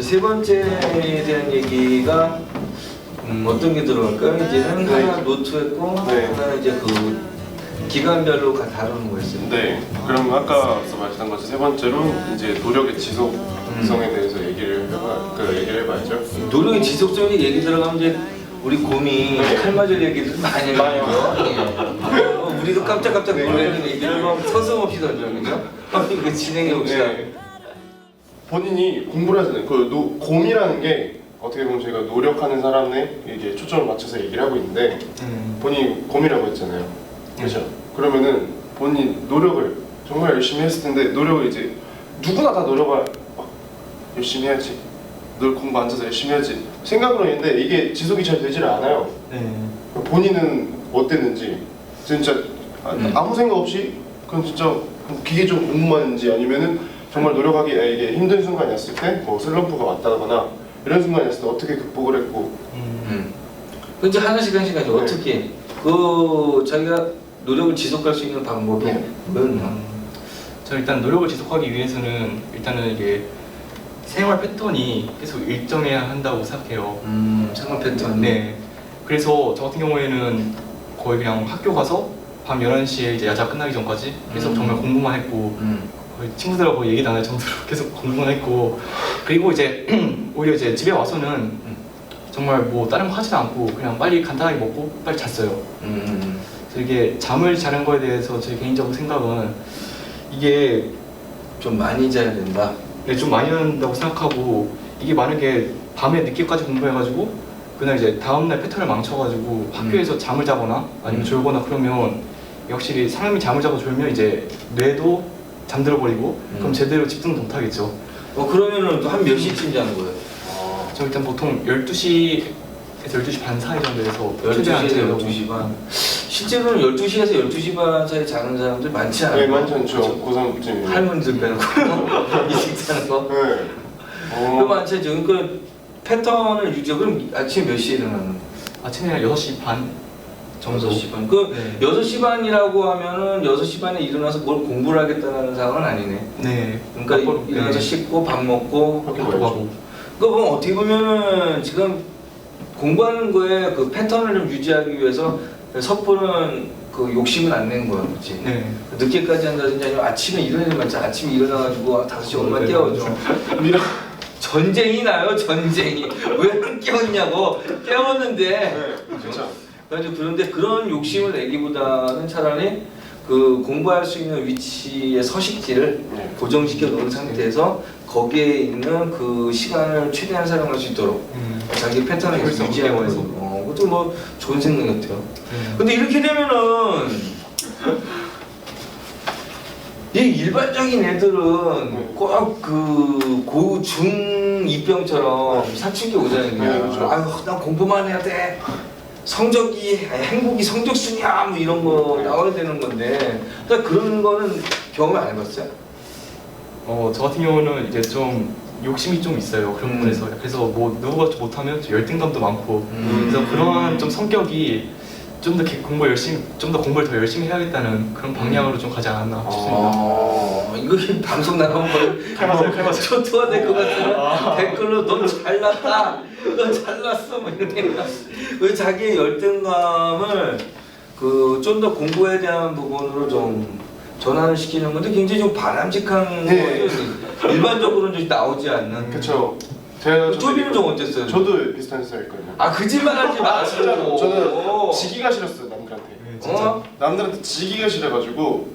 세 번째에 대한 얘기가 어떤 게 들어갈까요? 이제는 하나 노트했고 하나 이제 그 기간별로 다루는 거였어요. 네. 그럼 아까서 말했던 것처럼 세 번째로 이제 노력의 지속성에 대해서 얘기를 해봐야죠. 노력의 지속성이 얘기 들어가면 이제 우리 곰이 칼맞을 얘기를 많이 해요. 우리도 깜짝깜짝 놀라는 얘기를 막 서슴없이 던져요. 이거 진행해 봅시다. 본인이 공부를 하잖아요. 그 곰이라는 게 어떻게 보면 저희가 노력하는 사람에 이게 초점을 맞춰서 얘기를 하고 있는데 본인이 곰이라고 했잖아요. 그렇죠? 그러면은 본인 노력을 정말 열심히 했을 텐데 노력을 이제 누구나 다 노력을 막 열심히 해야지, 늘 공부 앉아서 열심히 해야지 생각으로 했는데 이게 지속이 잘 되지를 않아요. 본인은 어땠는지 진짜 아무 생각 없이 그냥 진짜 기계적으로 공부만 했는지 아니면은 정말 노력하기 이게 힘든 순간이었을 때 뭐 슬럼프가 왔다거나 이런 순간이었을 때 어떻게 극복을 했고 이제 하나씩 어떻게 그 자기가 노력을 지속할 수 있는 방법이 뭐였나? 저 일단 노력을 지속하기 위해서는 일단은 이게 생활 패턴이 계속 일정해야 한다고 생각해요. 생활 패턴. 네. 그래서 저 같은 경우에는 거의 그냥 학교 가서 밤 11시에 이제 야자 끝나기 전까지 계속 정말 공부만 했고 거의 친구들하고 얘기도 안 할 정도로 계속 공부만 했고 그리고 이제 오히려 이제 집에 와서는 정말 뭐 다른 거 하지도 않고 그냥 빨리 간단하게 먹고 빨리 잤어요. 그래서 이게 잠을 자는 거에 대해서 제 개인적으로 생각은 이게 좀 많이 자야 된다. 네, 좀 많이 한다고 생각하고 이게 만약에 밤에 늦게까지 공부해가지고 그날 이제 다음날 패턴을 망쳐가지고 학교에서 잠을 자거나 아니면 졸거나 그러면 확실히 사람이 잠을 자고 졸면 이제 뇌도 잠들어 버리고 그럼 제대로 집중도 못 하겠죠. 그러면은 한 몇 시쯤 자는 거예요? 저 일단 보통 12시에서 12시 반 사이 정도에서 12시에서 12시 반. 실제로는 12시에서 12시 반 사이 자는 사람들 많지 않아요? 네, 많지 않죠. 고3쯤 할머니들 빼놓고 일찍 자는 거. 네. 그 많지 않죠. 그러니까 패턴을 유지하고 그럼 아침 몇 시에 일어나는 거예요? 아침에 한 6시 반 정도. 6시 반. 그 네. 6시 반이라고 하면은 6시 반에 일어나서 뭘 공부를 하겠다는 상황은 아니네. 네. 그러니까 일어나서 씻고 밥 먹고 학교 학교 가야죠. 가고. 그러니까 뭐 어떻게 보면은 지금 공부하는 거에 그 패턴을 좀 유지하기 위해서 섣부른 그 욕심은 안 낸 거야, 그렇지? 네. 늦게까지 한다든지 아니면 아침에 일어나지 말자. 아침에 일어나가지고 5시 엄마 깨워줘. 전쟁이 나요, 전쟁이. 왜 안 깨웠냐고. 깨웠는데. 네, 그렇죠. 그런데 그런 욕심을 내기보다는 차라리 그 공부할 수 있는 위치의 서식지를 고정시켜 놓은 상태에서 거기에 있는 그 시간을 최대한 사용할 수 있도록 자기 패턴을 계속 유지하고 해서 그것도 뭐 좋은 생각 같아요. 근데 이렇게 되면은 이 일반적인 애들은 꼭 그 고-중-이병처럼 사춘기 오자는 거야. 아유, 난 공부만 해야 돼. 성적이 행복이 성적순이야 뭐 이런 거 나와야 되는 건데 그런 거는 경험 안 해봤어요? 저 같은 경우는 이제 좀 욕심이 좀 있어요. 그런 부분에서. 그래서 뭐 누구가 못하면 좀 열등감도 많고 그래서 그러한 좀 성격이 좀 더 공부를 더 열심히 해야겠다는 그런 방향으로 좀 가지 않았나 싶습니다. 이거 방송 나가면 해봤어요. 초토화 될 것 같아. 댓글로 넌 잘났다, 넌 잘났어 뭐 이렇게. 왜 자기의 열등감을 그 좀 더 공부에 대한 부분으로 좀 전환을 시키는 건데 굉장히 좀 바람직한 거예요. 일반적으로는 좀 나오지 않는. 그렇죠. 제가 쪼비는 좀 어땠어요? 저도 비슷한 스타일이거든요. 거짓말하지 마시고. 저는 지기가 싫었어요, 남들한테. 진짜 남들한테 지기가 싫어가지고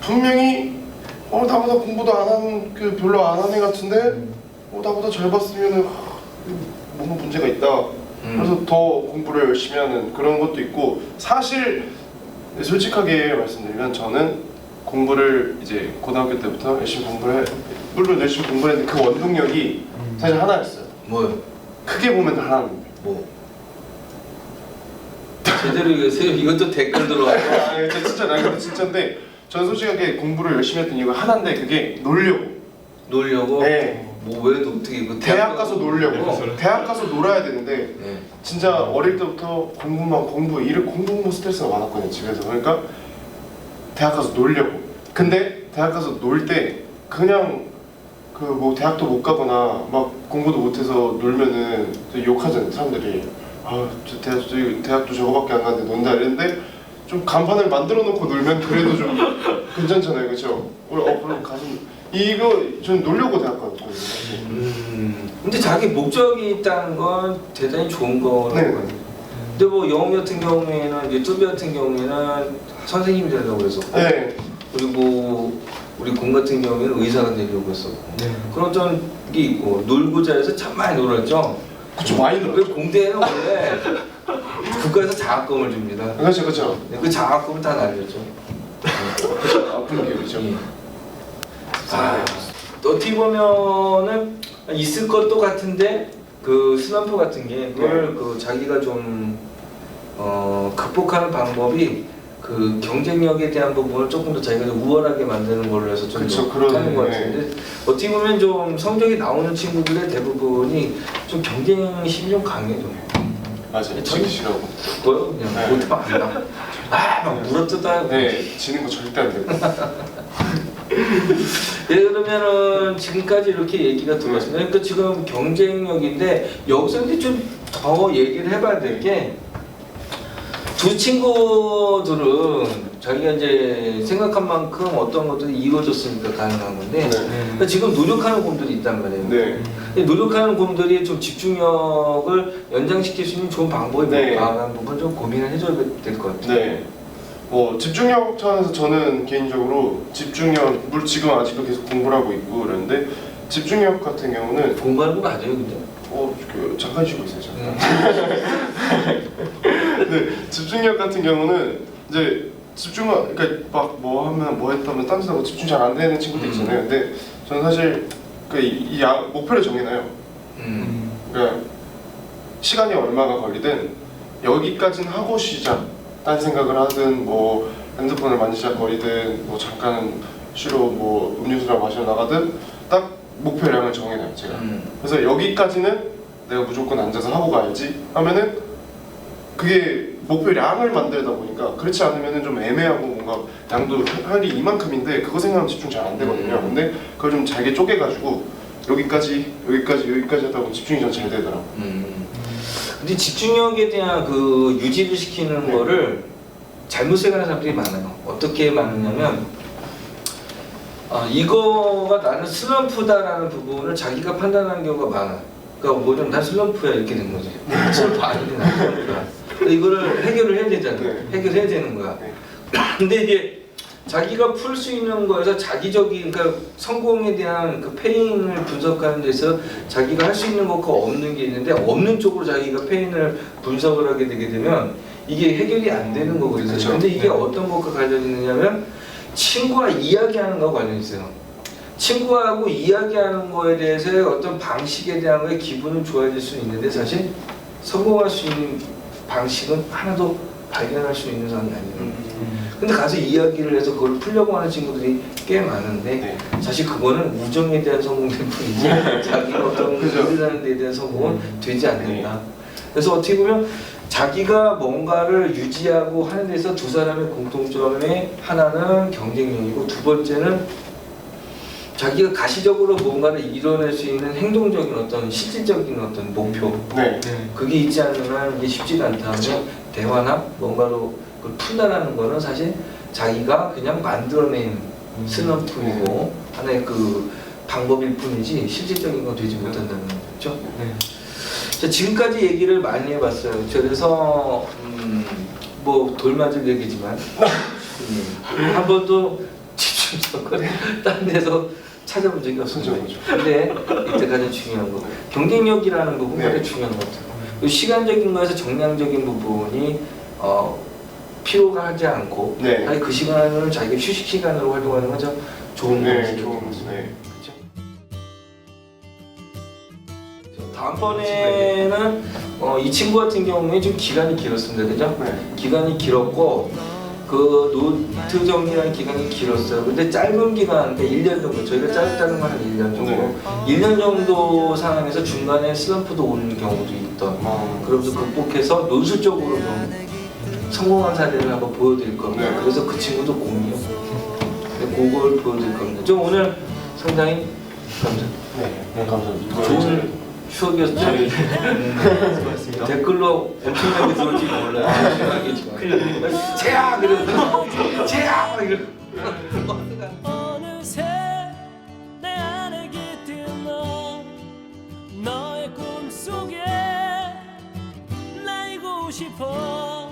분명히 나보다 공부도 안 한 그 별로 안 한 애 같은데 나보다 잘 봤으면은 뭔가 문제가 있다. 그래서 더 공부를 열심히 하는 그런 것도 있고 사실 솔직하게 말씀드리면 저는 공부를 이제 고등학교 때부터 물론 열심히 공부를 했는데 그 원동력이 사실 하나였어요. 뭐요? 크게 보면 하나입니다. 뭐? 제대로 얘기하세요. 이것도 댓글 들어와요. 저 진짜 근데 진짜인데 저는 솔직하게 공부를 열심히 했던 이유가 하나인데 그게 놀려고. 네. 뭐 왜 어떻게 그 대학 가서 놀려고. 대학 가서 놀아야 되는데 네. 진짜 어릴 때부터 공부 스트레스가 많았거든요, 집에서. 그러니까 대학 가서 놀려고. 근데 대학 가서 놀 때 그냥 그 뭐 대학도 못 가거나 막 공부도 못해서 놀면은 되게 욕하잖아요 사람들이. 저 대학도 저거밖에 안 가는데 논다 이랬는데 좀 간판을 만들어 놓고 놀면 그래도 좀 괜찮잖아요, 그렇죠? 그럼 가슴 이거 저는 놀려고 대학 갔거든요. 근데 자기 목적이 있다는 건 대단히 좋은 거라고 네. 봐요. 근데 뭐 영어 같은 경우에는 유튜브 같은 경우에는 선생님이 되려고 그랬었고, 네. 그리고 우리 공 같은 경우에는 의사가 되려고 했었고, 네. 그런 어떤 게 있고 놀고자 해서 참 많이 놀았죠. 그쵸, 많이 그 놀았죠. 공대에는 원래 국가에서 장학금을 줍니다. 그렇죠, 그렇죠. 그 장학금 다 날렸죠. 아픈 기억이죠. 예. 어떻게 보면은 있을 것도 같은데 그 슬럼프 같은 게 그걸 그 자기가 좀 극복하는 방법이 그 경쟁력에 대한 부분을 조금 더 자기가 좀 우월하게 만드는 걸로 해서 좀 그쵸, 더 하는 것 그러네. 같은데 어떻게 보면 좀 성적이 나오는 친구들의 대부분이 좀 경쟁심이 좀 강해 좀. 맞아요. 지기 싫어하고. 뭐요? 그냥 네. 못하면 안다. 막 물어뜯어야 네, 지는 거 절대 안 되고. 예, 그러면은 지금까지 이렇게 얘기가 들어왔습니다. 그러니까 지금 경쟁력인데 여기서 이제 좀 더 얘기를 해봐야 될 게 두 친구들은 자기가 이제 생각한 만큼 어떤 것들이 이루어졌으니까 가능한 건데 그러니까 지금 노력하는 곰들이 있단 말이에요. 네. 근데 노력하는 곰들이 좀 집중력을 연장시킬 수 있는 좋은 방법이 네. 뭘까라는 부분 좀 고민을 해줘야 될 것 같아요. 네. 집중력 차원에서 저는 개인적으로 집중력, 물론 지금 아직도 계속 공부를 하고 있고 그러는데 집중력 같은 경우는 공부하는 거 맞아요, 근데? 잠깐 쉬고 있어요, 잠깐. 네, 집중력 같은 경우는 이제 그러니까 막 뭐 하면 뭐 했다면 딴 짓하고 집중 잘 안 되는 친구들 있잖아요. 근데 저는 사실 목표를 정해놔요. 그러니까 시간이 얼마가 걸리든 여기까지는 하고 쉬자. 딴 생각을 하든 뭐 핸드폰을 만지작거리든 뭐 잠깐 쉬러 뭐 음료수를 마시러 나가든 딱 목표량을 정해놔요 제가. 그래서 여기까지는 내가 무조건 앉아서 하고 가야지 하면은 그게 목표량을 만들다 보니까 그렇지 않으면은 좀 애매하고 뭔가 양도 하기 이만큼인데 그거 생각하면 집중 잘 안 되거든요. 근데 그걸 좀 잘게 쪼개가지고 여기까지 하다 보면 집중이 전 잘 되더라고요. 근데 집중력에 대한 그 유지를 시키는 거를 잘못 생각하는 사람들이 많아요. 어떻게 많으냐면 이거가 나는 슬럼프다라는 부분을 자기가 판단하는 경우가 많아. 그러니까 뭐냐면 난 슬럼프야 이렇게 된 거지. 슬럼프 아닌데 난 슬럼프야. 이거를 해결을 해야 되잖아. 네. 해결해야 되는 거야. 네. 근데 이게 자기가 풀 수 있는 거에서 자기적인 그러니까 성공에 대한 그 페인을 분석하는 데서 자기가 할 수 있는 것과 없는 게 있는데 없는 쪽으로 자기가 페인을 분석을 하게 되게 되면 이게 해결이 안 되는 거거든요. 그렇죠. 근데 이게 어떤 것과 관련이 있느냐면 친구와 이야기하는 거와 관련이 있어요. 친구하고 이야기하는 거에 대해서의 어떤 방식에 대한 거에 기분은 좋아질 수 있는데 사실 성공할 수 있는 방식은 하나도 발견할 수 있는 상황이 아니에요. 근데 가서 이야기를 해서 그걸 풀려고 하는 친구들이 꽤 많은데 네. 사실 그거는 우정에 대한 성공일 뿐이지 자기가 어떤 그죠. 일을 하는 데에 대한 성공은 되지 않는다. 그래서 어떻게 보면 자기가 뭔가를 유지하고 하는 데서 두 사람의 공통점의 하나는 경쟁력이고 두 번째는 자기가 가시적으로 뭔가를 이뤄낼 수 있는 행동적인 어떤 실질적인 어떤 목표 네. 그게 있지 않는 한 이게 쉽지가 않다 하면 대화나 뭔가로 그걸 푼다라는 거는 사실 자기가 그냥 만들어낸 슬럼프이고 하나의 그 방법일 뿐이지 실질적인 건 되지 못한다는 거죠. 자, 지금까지 얘기를 많이 해봤어요. 그래서 뭐 돌맞을 얘기지만 한 번도 집중적으로 딴 데서 찾아본 적이 없습니다. 근데 이때 가장 중요한 거 경쟁력이라는 부분이 네. 가장 중요한 것 같아요. 그 시간적인 거에서 정량적인 부분이 필요가 하지 않고 네. 아니 그 시간을 자기가 휴식 시간으로 활용하는 건 참 좋은 네, 거죠. 네. 다음번에는 이 친구 같은 경우에 좀 기간이 길었습니다. 그죠? 네. 기간이 길었고 그 노트 정리하는 기간이 길었어요. 근데 짧은 기간, 그러니까 1년 정도, 저희가 짧은 건 한 1년 정도. 네. 1년 정도 상황에서 중간에 슬럼프도 오는 경우도 있던. 그러면서 극복해서 논술적으로 좀 성공한 사례를 한번 보여드릴 겁니다. 네. 그래서 그 친구도 공이요. 그걸 보여드릴 겁니다. 좀 오늘 상당히 네, 감사합니다. 좋은 추억이었죠. 수고하셨습니다. 댓글로 엄청나게 들어올지 몰라요. 엄청나게 제야 그러고 제야 이러고. 어느새 내 안에 깃든 너 너의 꿈속에 날고 싶어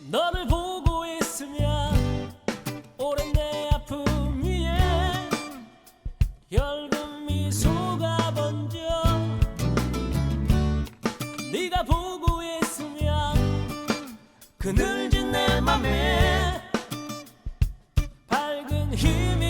너를 보고 있으면 오랜 내 아픔 위에 혈금 미소가 번져 네가 보고 있으면 그늘진 내 맘에 밝은 힘이